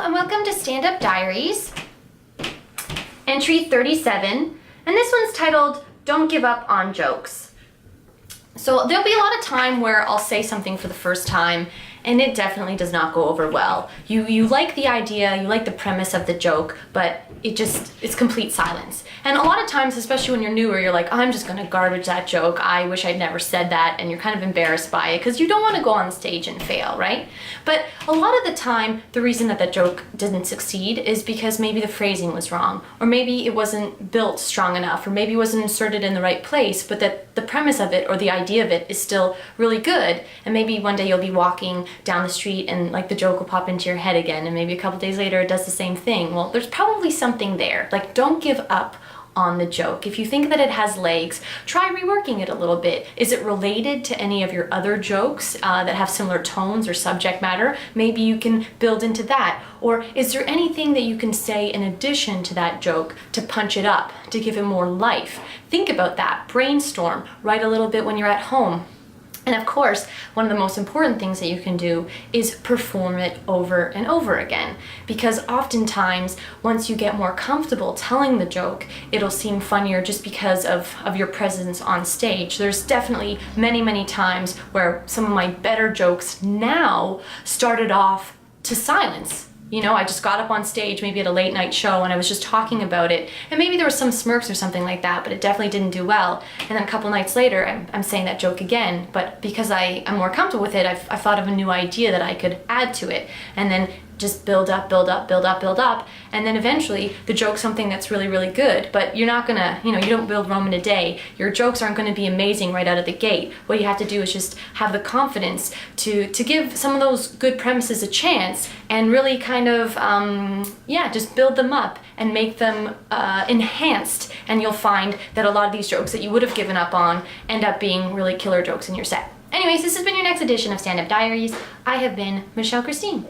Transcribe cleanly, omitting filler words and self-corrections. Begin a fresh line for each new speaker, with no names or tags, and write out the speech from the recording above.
Hello and welcome to Stand Up Diaries, entry 37, and this one's titled, Don't Give Up on Jokes. So there'll be a lot of time where I'll say something for the first time and it definitely does not go over well. You like the idea, you like the premise of the joke, but it's complete silence. And a lot of times, especially when you're newer, you're like, I'm just gonna garbage that joke. I wish I'd never said that, and you're kind of embarrassed by it because you don't want to go on stage and fail, right? But a lot of the time, the reason that joke didn't succeed is because maybe the phrasing was wrong, or maybe it wasn't built strong enough, or maybe it wasn't inserted in the right place, but that the premise of it or the idea of it is still really good. And maybe one day you'll be walking down the street and like the joke will pop into your head again, and maybe a couple days later it does the same thing. Well, there's probably something there. Like, don't give up on the joke. If you think that it has legs, try reworking it a little bit. Is it related to any of your other jokes that have similar tones or subject matter? Maybe you can build into that. Or is there anything that you can say in addition to that joke to punch it up, to give it more life? Think about that. Brainstorm. Write a little bit when you're at home. And of course, one of the most important things that you can do is perform it over and over again. Because oftentimes, once you get more comfortable telling the joke, it'll seem funnier just because of your presence on stage. There's definitely many times where some of my better jokes now started off to silence. You know, I just got up on stage maybe at a late night show and I was just talking about it, and maybe there was some smirks or something like that, but it definitely didn't do well. And then a couple nights later, I'm saying that joke again, but because I'm more comfortable with it, I thought of a new idea that I could add to it, and then just build up, and then eventually the joke's something that's really good. But you're not gonna, you don't build Rome in a day. Your jokes aren't gonna be amazing right out of the gate. What you have to do is just have the confidence to give some of those good premises a chance and really kind of, just build them up and make them enhanced. And you'll find that a lot of these jokes that you would have given up on end up being really killer jokes in your set. Anyways, this has been your next edition of Stand Up Diaries. I have been Michelle Christine.